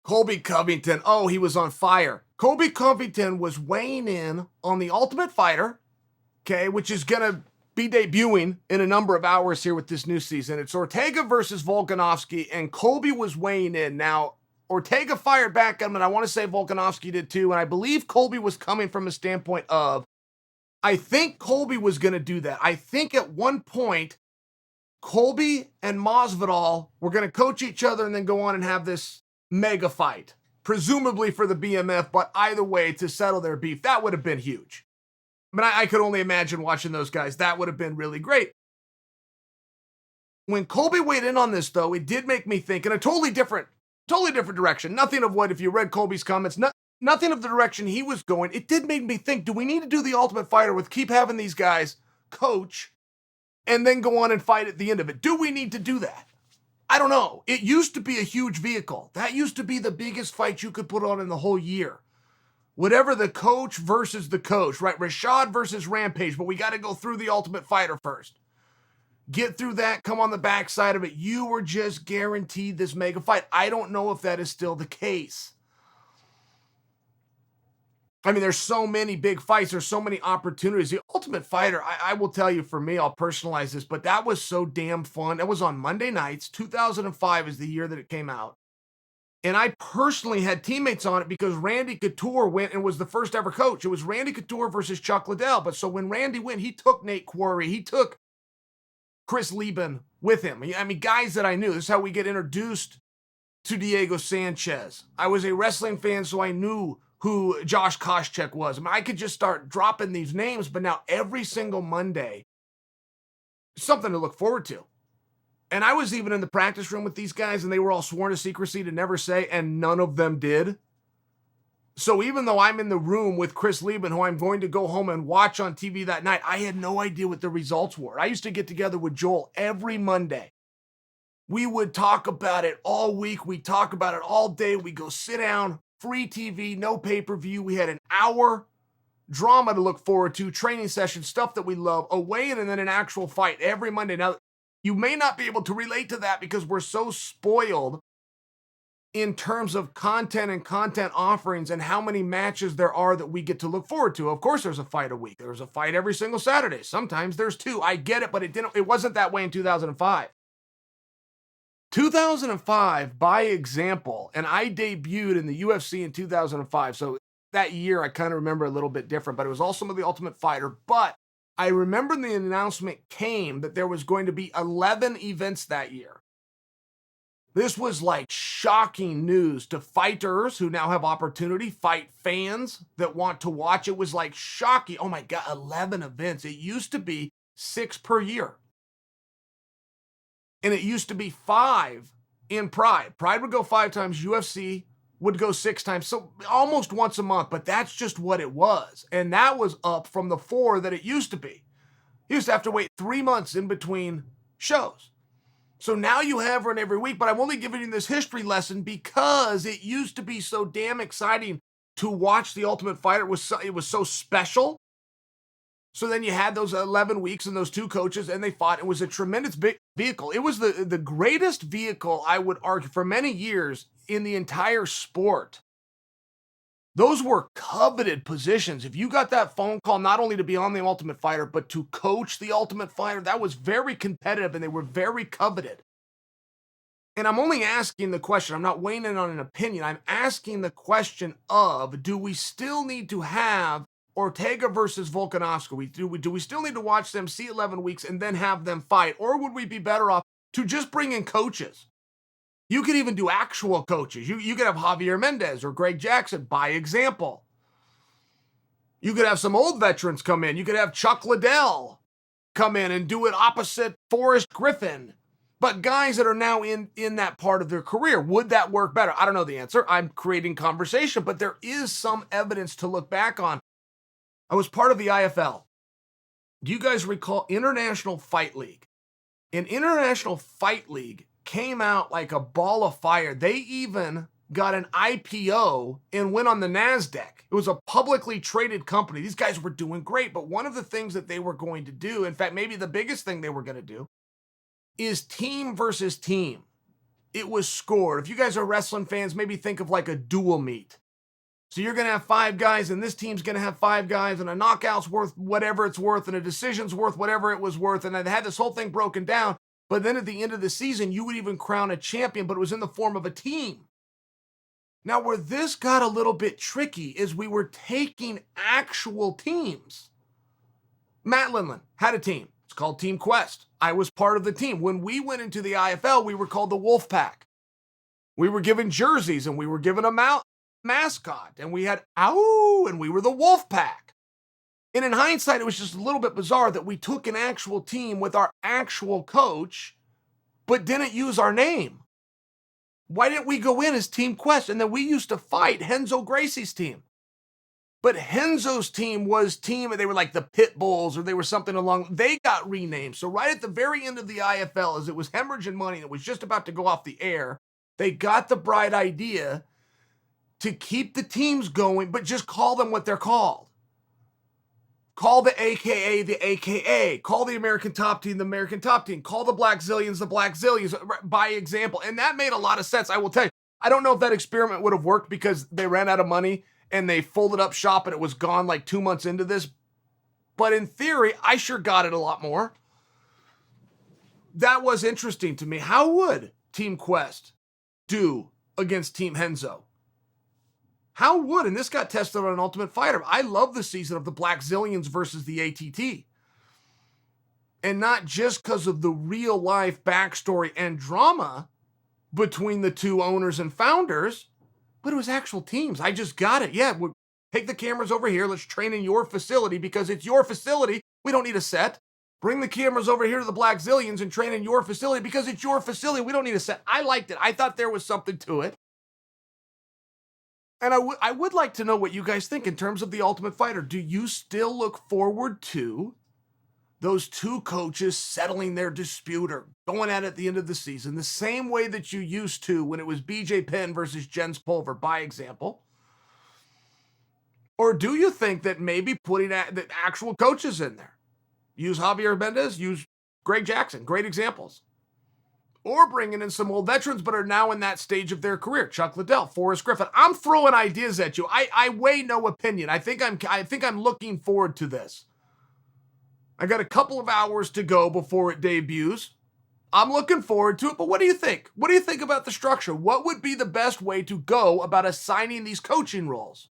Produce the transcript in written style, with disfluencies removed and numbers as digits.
Colby Covington. Oh, he was on fire. Colby Covington was weighing in on The Ultimate Fighter, okay, which is going to be debuting in a number of hours here with this new season. It's Ortega versus Volkanovski, and Colby was weighing in. Now, Ortega fired back at him, and I want to say Volkanovski did too, and I believe Colby was coming from a standpoint of, I think Colby was going to do that. I think at one point, Colby and Masvidal were going to coach each other and then go on and have this mega fight, presumably for the BMF, but either way, to settle their beef. That would have been huge. I mean, I could only imagine watching those guys. That would have been really great. When Colby weighed in on this, though, it did make me think in a totally different direction. Nothing of what, if you read Colby's comments, nothing of the direction he was going. It did make me think, do we need to do the Ultimate Fighter with keep having these guys coach and then go on and fight at the end of it? Do we need to do that? I don't know. It used to be a huge vehicle. That used to be the biggest fight you could put on in the whole year. Whatever the coach versus the coach, right? Rashad versus Rampage, but we got to go through the Ultimate Fighter first. Get through that, come on the backside of it. You were just guaranteed this mega fight. I don't know if that is still the case. I mean, there's so many big fights. There's so many opportunities. The Ultimate Fighter, I will tell you, for me, I'll personalize this, but that was so damn fun. That was on Monday nights. 2005 is the year that it came out. And I personally had teammates on it because Randy Couture went and was the first ever coach. It was Randy Couture versus Chuck Liddell. But so when Randy went, he took Nate Quarry. He took Chris Lieben with him. I mean, guys that I knew. This is how we get introduced to Diego Sanchez. I was a wrestling fan, so I knew who Josh Koscheck was. I mean, I could just start dropping these names, but now every single Monday, something to look forward to. And I was even in the practice room with these guys, and they were all sworn to secrecy to never say, and none of them did. So even though I'm in the room with Chris Lieben, who I'm going to go home and watch on TV that night, I had no idea what the results were. I used to get together with Joel every Monday. We would talk about it all week. We'd talk about it all day. We go sit down, free TV, no pay-per-view. We had an hour drama to look forward to, training sessions, stuff that we love, a weigh-in and then an actual fight every Monday. Now, you may not be able to relate to that because we're so spoiled in terms of content and content offerings and how many matches there are that we get to look forward to. Of course, there's a fight a week. There's a fight every single Saturday. Sometimes there's two. I get it, but it wasn't that way in 2005. 2005, by example, and I debuted in the UFC in 2005. So that year, I kind of remember a little bit different, but it was also some of the Ultimate Fighter. But I remember the announcement came that there was going to be 11 events that year. This was like shocking news to fighters who now have opportunity, fight fans that want to watch. It was like shocking. Oh my God, 11 events. It used to be 6 per year. And it used to be 5 in Pride. Pride would go 5 times, UFC would go 6 times, so almost once a month, but that's just what it was. And that was up from the 4 that it used to be. You used to have to wait 3 months in between shows. So now you have one every week, but I'm only giving you this history lesson because it used to be so damn exciting to watch The Ultimate Fighter. It was so special. So then you had those 11 weeks and those 2 coaches, and they fought. It was a tremendous big vehicle. It was the greatest vehicle, I would argue, for many years in the entire sport. Those were coveted positions. If you got that phone call, not only to be on The Ultimate Fighter, but to coach The Ultimate Fighter, that was very competitive, and they were very coveted. And I'm only asking the question. I'm not weighing in on an opinion. I'm asking the question of, do we still need to have Ortega versus Volkanovski? Do we still need to watch them, see 11 weeks, and then have them fight? Or would we be better off to just bring in coaches? You could even do actual coaches. You could have Javier Mendez or Greg Jackson, by example. You could have some old veterans come in. You could have Chuck Liddell come in and do it opposite Forrest Griffin. But guys that are now in that part of their career, would that work better? I don't know the answer. I'm creating conversation, but there is some evidence to look back on. I was part of the IFL. Do you guys recall International Fight League? An International Fight League came out like a ball of fire. They even got an IPO and went on the NASDAQ. It was a publicly traded company. These guys were doing great, but one of the things that they were going to do, in fact, maybe the biggest thing they were going to do, is team versus team. it was scored. If you guys are wrestling fans, maybe think of like a dual meet. So you're going to have 5 guys, and this team's going to have 5 guys, and a knockout's worth whatever it's worth, and a decision's worth whatever it was worth, and they had this whole thing broken down. But then at the end of the season, you would even crown a champion, but it was in the form of a team. Now, where this got a little bit tricky is we were taking actual teams. Matt Lindland had a team. It's called Team Quest. I was part of the team. When we went into the IFL, we were called the Wolf Pack. We were given jerseys, and we were given a mascot, and we had ow, and we were the Wolf Pack. And in hindsight, it was just a little bit bizarre that we took an actual team with our actual coach, but didn't use our name. Why didn't we go in as Team Quest? And then we used to fight Renzo Gracie's team. But Renzo's team was they were like the Pit Bulls, or they were something along, they got renamed. So right at the very end of the IFL, as it was hemorrhaging money and it was just about to go off the air, they got the bright idea to keep the teams going, but just call them what they're called. Call the AKA the AKA. Call the American Top Team the American Top Team. Call the Black Zillions the Black Zillions, by example. And that made a lot of sense. I will tell you, I don't know if that experiment would have worked because they ran out of money and they folded up shop and it was gone like 2 months into this. But in theory, I sure got it a lot more. That was interesting to me. How would Team Quest do against Team Renzo? How would, and this got tested on Ultimate Fighter. I love the season of the Black Zillions versus the ATT. And not just because of the real life backstory and drama between the two owners and founders, but it was actual teams. I just got it. Yeah, we'll take the cameras over here. Let's train in your facility because it's your facility. We don't need a set. Bring the cameras over here to the Black Zillions and train in your facility because it's your facility. We don't need a set. I liked it. I thought there was something to it. And I would like to know what you guys think in terms of the Ultimate Fighter. Do you still look forward to those 2 coaches settling their dispute or going at it at the end of the season the same way that you used to when it was BJ Penn versus Jens Pulver, by example? Or do you think that maybe putting the actual coaches in there? Use Javier Mendez, use Greg Jackson, great examples. Or bringing in some old veterans but are now in that stage of their career. Chuck Liddell, Forrest Griffin. I'm throwing ideas at you. I weigh no opinion. I think I'm looking forward to this. I got a couple of hours to go before it debuts. I'm looking forward to it, but what do you think? What do you think about the structure? What would be the best way to go about assigning these coaching roles?